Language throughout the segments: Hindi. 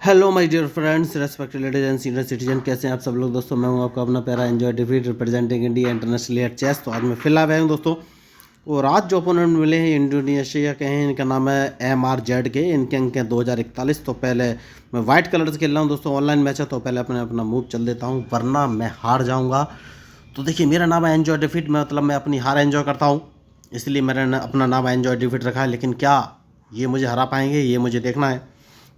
Hello my dear friends, respected ladies and senior citizen, कैसे हैं आप सब लोग। दोस्तों मैं हूं आपका अपना प्यारा एंजॉय डिफीट representing India internationally at chess. तो आज मैं फिलहाल आया हूं दोस्तों। और आज जो ओपोनेंट मिले हैं इंडोनेशिया के हैं, इनका नाम है MRZ के। इनके अंक हैं 2041। तो पहले मैं वाइट कलर से खेल रहा हूँ दोस्तों, ऑनलाइन मैच है, तो पहले अपना मूव चल देता हूँ वरना मैं हार जाऊँगा। तो देखिए, मेरा नाम है एंजॉय डिफीट, मतलब मैं अपनी हार एंजॉय करता हूँ, इसलिए मैंने अपना नाम एंजॉय डिफीट रखा है। लेकिन क्या ये मुझे हरा पाएंगे, ये मुझे देखना है।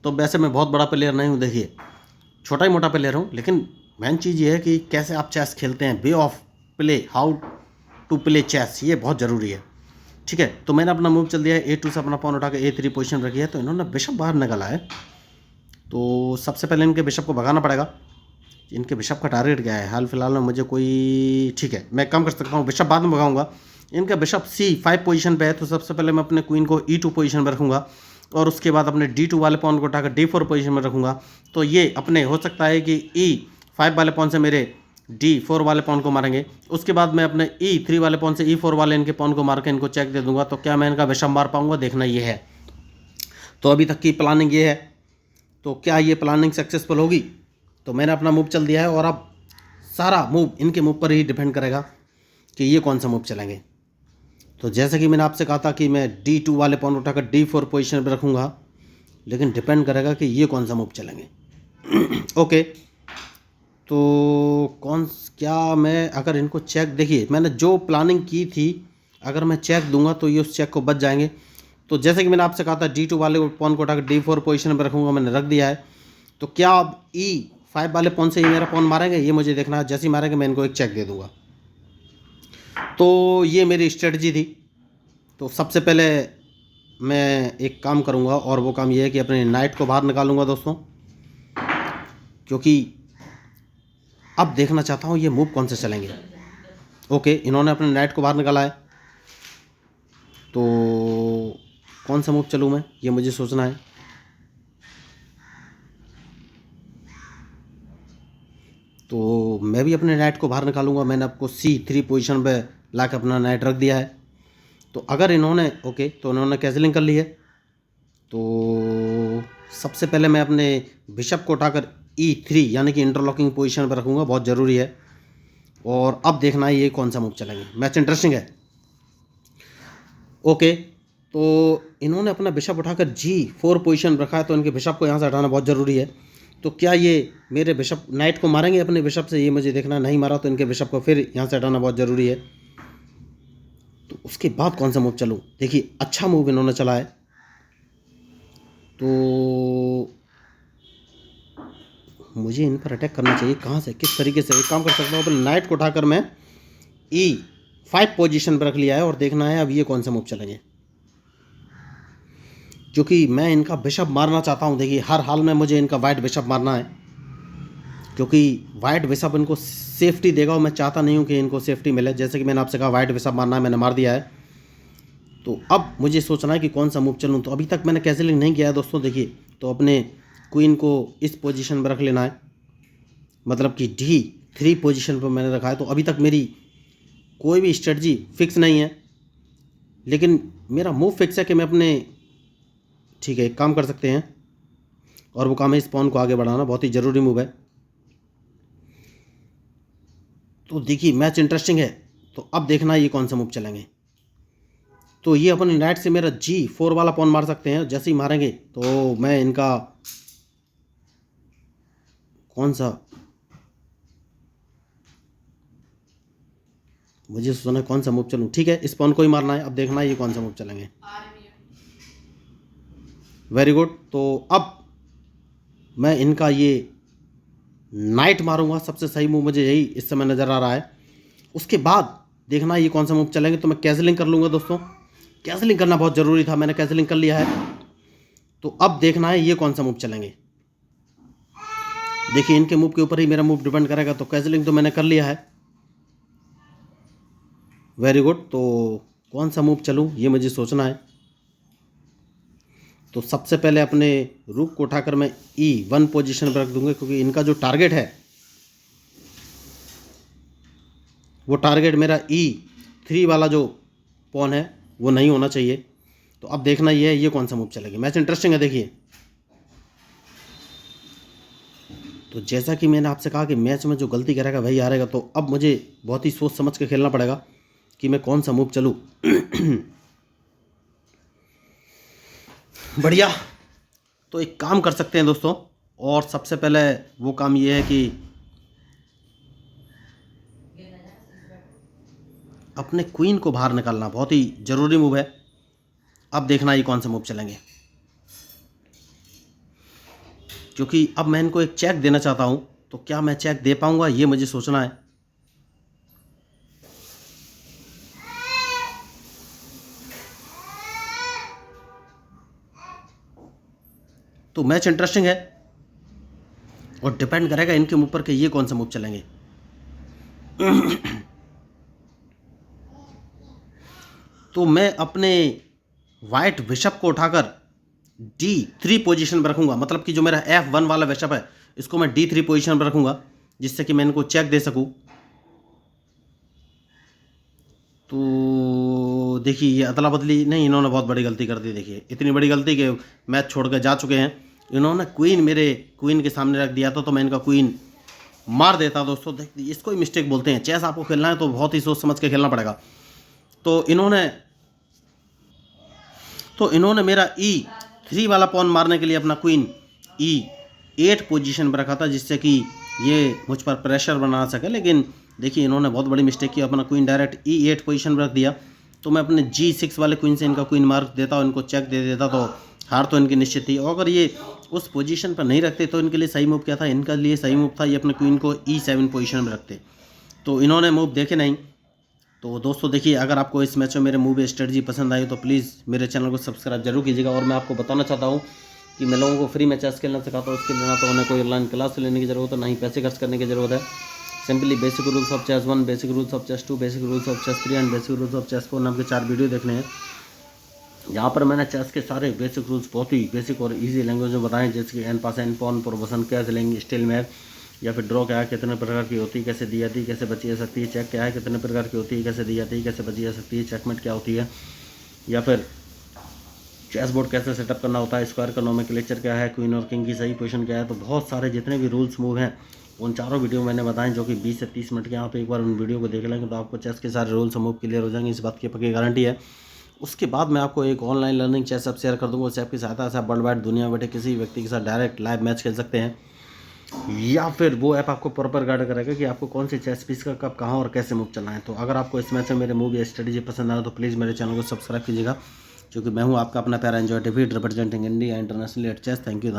तो वैसे मैं बहुत बड़ा प्लेयर नहीं हूँ, देखिए छोटा ही मोटा प्लेयर हूँ, लेकिन मेन चीज़ ये है कि कैसे आप चेस खेलते हैं, way of play, how to play chess, ये बहुत ज़रूरी है। ठीक है, तो मैंने अपना मूव चल दिया है। A2 से अपना पॉन उठा के A3 पोजीशन रखी है। तो इन्होंने बिशप बाहर निकाला है, तो सबसे पहले इनके बिशप को भगाना पड़ेगा। इनके बिशप का टारगेट क्या है हाल फिलहाल में, मुझे कोई, ठीक है मैं कम कर सकता हूँ, बिशप बाद में भगाऊंगा। इनका बिशप C5 पोजीशन पे है, तो सबसे पहले मैं अपने क्वीन को E2 पोजीशन पर रखूँगा, और उसके बाद अपने D2 वाले पॉन को उठाकर D4 पोजीशन में रखूँगा। तो ये अपने हो सकता है कि E5 वाले पॉन से मेरे D4 वाले पॉन को मारेंगे। उसके बाद मैं अपने E3 वाले पॉन से E4 वाले इनके पॉन को मार के इनको चेक दे दूंगा। तो क्या मैं इनका बिशप मार पाऊंगा, देखना ये है। तो अभी तक की प्लानिंग ये है, तो क्या ये प्लानिंग सक्सेसफुल होगी। तो मैंने अपना मूव चल दिया है, और अब सारा मूव इनके मूव पर ही डिपेंड करेगा कि ये कौन सा मूव चलेंगे। तो जैसे कि मैंने आपसे कहा था कि मैं D2 वाले पॉन उठाकर D4 पोजीशन पर रखूँगा, लेकिन डिपेंड करेगा कि ये कौन सा मूव चलेंगे। ओके, तो क्या मैं अगर इनको चेक, देखिए मैंने जो प्लानिंग की थी, अगर मैं चेक दूंगा तो ये उस चेक को बच जाएंगे। तो जैसे कि मैंने आपसे कहा था D2 वाले पॉन को उठाकर D4 पोजीशन पर रखूँगा, मैंने रख दिया है। तो क्या अब E5 वाले पॉन से ही मेरा पॉन मारेंगे, ये मुझे देखना है। जैसे ही मारेंगे मैं इनको एक चेक दे दूंगा। तो ये मेरी स्ट्रेटजी थी। तो सबसे पहले मैं एक काम करूंगा, और वो काम ये है कि अपने नाइट को बाहर निकालूंगा दोस्तों, क्योंकि अब देखना चाहता हूँ ये मूव कौन से चलेंगे। ओके, इन्होंने अपने नाइट को बाहर निकाला है, तो कौन सा मूव चलूँ मैं, ये मुझे सोचना है। तो मैं भी अपने नाइट को बाहर निकालूंगा। मैंने आपको C3 पोजीशन पे ला के अपना नाइट रख दिया है। तो अगर इन्होंने, ओके, तो इन्होंने कैंसिलिंग कर ली है। तो सबसे पहले मैं अपने बिशप को उठाकर E3 यानी कि इंटरलॉकिंग पोजीशन पर रखूँगा, बहुत ज़रूरी है। और अब देखना है ये कौन सा मूव चलेंगे। मैच इंटरेस्टिंग है। ओके, तो इन्होंने अपना बिशप उठाकर G4 पोजीशन रखा है, तो इनके बिशप को यहाँ से हटाना बहुत ज़रूरी है। तो क्या ये मेरे बिशप नाइट को मारेंगे अपने बिशप से, ये मुझे देखना। नहीं मारा तो इनके बिशप को फिर यहाँ से हटाना बहुत ज़रूरी है। तो उसके बाद कौन सा मूव चलूँ, देखिए अच्छा मूव इन्होंने चला है। तो मुझे इन पर अटैक करना चाहिए, कहाँ से, किस तरीके से। एक काम कर सकता हूँ, अपने नाइट को उठाकर मैं E5 पोजीशन पर रख लिया है, और देखना है अब ये कौन सा मूव चलेंगे, क्योंकि मैं इनका बिशप मारना चाहता हूँ। देखिए हर हाल में मुझे इनका वाइट बिशप मारना है, क्योंकि वाइट बिशप इनको सेफ्टी देगा, और मैं चाहता नहीं हूँ कि इनको सेफ्टी मिले। जैसे कि मैंने आपसे कहा वाइट बिशप मारना है, मैंने मार दिया है। तो अब मुझे सोचना है कि कौन सा मूव चलूँ। तो अभी तक मैंने कैंसिलिंग नहीं किया है दोस्तों, देखिए। तो अपने क्वीन को इस पोजीशन पर रख लेना है, मतलब कि D3 पोजीशन पर मैंने रखा है। तो अभी तक मेरी कोई भी स्ट्रेटजी फिक्स नहीं है, लेकिन मेरा मूव फिक्स है कि मैं अपने, ठीक है एक काम कर सकते हैं, और वो काम है इस पॉन को आगे बढ़ाना, बहुत ही ज़रूरी मूव है। तो देखिए मैच इंटरेस्टिंग है। तो अब देखना ये कौन सा मूव चलेंगे। तो ये अपने नाइट से मेरा G4 वाला पॉन मार सकते हैं। जैसे ही मारेंगे तो मैं इनका कौन सा, मुझे सोचना है कौन सा मूव चलूँ। ठीक है, इस पॉन को ही मारना है। अब देखना है ये कौन सा मूव चलेंगे। Very good. तो अब मैं इनका ये नाइट मारूंगा, सबसे सही मूव मुझे यही इस समय नज़र आ रहा है। उसके बाद देखना ये कौन सा मूव चलेंगे। तो मैं कैंसिलिंग कर लूँगा दोस्तों, कैंसिलिंग करना बहुत ज़रूरी था, मैंने कैंसिलिंग कर लिया है। तो अब देखना है ये कौन सा मूव चलेंगे। देखिए इनके मूव के ऊपर ही मेरा मूव डिपेंड करेगा। तो कैंसिलिंग तो मैंने कर लिया है। Very good. तो कौन सा मूव चलूँ ये मुझे सोचना है। तो सबसे पहले अपने रूक को उठाकर मैं E1 पोजीशन पर रख दूंगा, क्योंकि इनका जो टारगेट है वो टारगेट मेरा E3 वाला जो पॉन है वो नहीं होना चाहिए। तो अब देखना ये है ये कौन सा मूव चलेगी। मैच इंटरेस्टिंग है, देखिए तो जैसा कि मैंने आपसे कहा कि मैच में जो गलती करेगा वही हारेगा, तो अब मुझे बहुत ही सोच समझ के खेलना पड़ेगा कि मैं कौन सा मूव चलूँ। बढ़िया। तो एक काम कर सकते हैं दोस्तों, और सबसे पहले वो काम ये है कि अपने क्वीन को बाहर निकालना बहुत ही ज़रूरी मूव है। अब देखना ये कौन सा मूव चलेंगे, क्योंकि अब मैं इनको एक चेक देना चाहता हूं, तो क्या मैं चेक दे पाऊंगा ये मुझे सोचना है। तो मैच इंटरेस्टिंग है और डिपेंड करेगा इनके ऊपर के ये कौन सा मूव चलेंगे। तो मैं अपने वाइट बिशप को उठाकर D3 पोजीशन पर रखूंगा, मतलब कि जो मेरा F1 वाला बिशप है इसको मैं D3 पोजीशन पर रखूंगा, जिससे कि मैं इनको चेक दे सकूं। तो देखिए ये अदला बदली नहीं, इन्होंने बहुत बड़ी गलती कर दी। देखिए इतनी बड़ी गलती कि मैच छोड़ कर जा चुके हैं। इन्होंने क्वीन मेरे क्वीन के सामने रख दिया था, तो मैं इनका क्वीन मार देता दोस्तों। इसको ही मिस्टेक बोलते हैं। चेस आपको खेलना है तो बहुत ही सोच समझ के खेलना पड़ेगा। तो इन्होंने मेरा E3 वाला पॉन मारने के लिए अपना क्वीन E8 पोजीशन पर रखा था, जिससे कि ये मुझ पर प्रेशर बना सके। लेकिन देखिए इन्होंने बहुत बड़ी मिस्टेक की, अपना क्वीन डायरेक्ट E8 पोजीशन पर रख दिया। तो मैं अपने G6 वाले क्वीन से इनका क्वीन मार देता और इनको चेक दे देता, तो हार तो इनकी निश्चित थी। और अगर ये उस पोजीशन पर नहीं रखते तो इनके लिए सही मूव क्या था, इनके लिए सही मूव था ये अपने क्वीन को E7 पोजीशन में रखते। तो इन्होंने मूव देखे नहीं। तो दोस्तों देखिए, अगर आपको इस मैच में मेरे मूव स्ट्रेटजी पसंद आई तो प्लीज़ मेरे चैनल को सब्सक्राइब जरूर कीजिएगा। और मैं आपको बताना चाहता हूँ कि मैं लोगों को फ्री में चेस खेलना सिखाता हूँ। उसके लिए ना तो उन्हें कोई ऑनलाइन क्लास लेने की ज़रूरत है, ना ही पैसे खर्च करने की ज़रूरत है। Simply basic rules of chess 1, basic rules of chess 2, basic rules of chess 3 and basic rules of chess 4 नाम के 4 वीडियो देखने हैं। यहाँ पर मैंने चेस के सारे बेसिक रूल्स बहुत ही बेसिक और इजी लैंग्वेज में बताएं, जैसे कि एन पास, एन पॉन, प्रोपोजिशन, कैसे लेंगे, स्टील मैच या फिर ड्रॉ क्या है, कितने प्रकार की होती है, कैसे दी जाती है, कैसे बची जा सकती है, चेक क्या है, कितने प्रकार की होती है, कैसे दी जाती है, कैसे बची जा सकती है, चेकमेट क्या होती है, या फिर चेस बोर्ड कैसे सेटअप करना होता है, स्क्वायर का नोमेनक्लेचर क्या है, क्वीन और किंग की सही पोजीशन क्या है। तो बहुत सारे जितने भी रूल्स मूव हैं उन चारों वीडियो मैंने बताएं, जो कि 20 से 30 मिनट के। आप एक बार उन वीडियो को देख लेंगे तो आपको चेस के सारे रूल्स मूव क्लियर हो जाएंगे, इस बात की पक्की गारंटी है। उसके बाद मैं आपको एक online learning chess app share कर दूंगा। उस ऐप की सहायता से आप वर्ल्ड वाइड दुनिया में बैठे किसी व्यक्ति के साथ डायरेक्ट लाइव मैच खेल सकते हैं, या फिर वो ऐप आपको प्रॉपर गाइड करेगा कि आपको कौन सी चेस पीस का कब, कहाँ और कैसे मूव चलना है। तो अगर आपको इस मैच में मेरे मूव या स्ट्रेटजी पसंद आए तो प्लीज़ मेरे चैनल को सब्सक्राइब कीजिएगा, क्योंकि मैं हूँ आपका अपना प्यारा enjoy David, representing India internationally at chess. Thank you.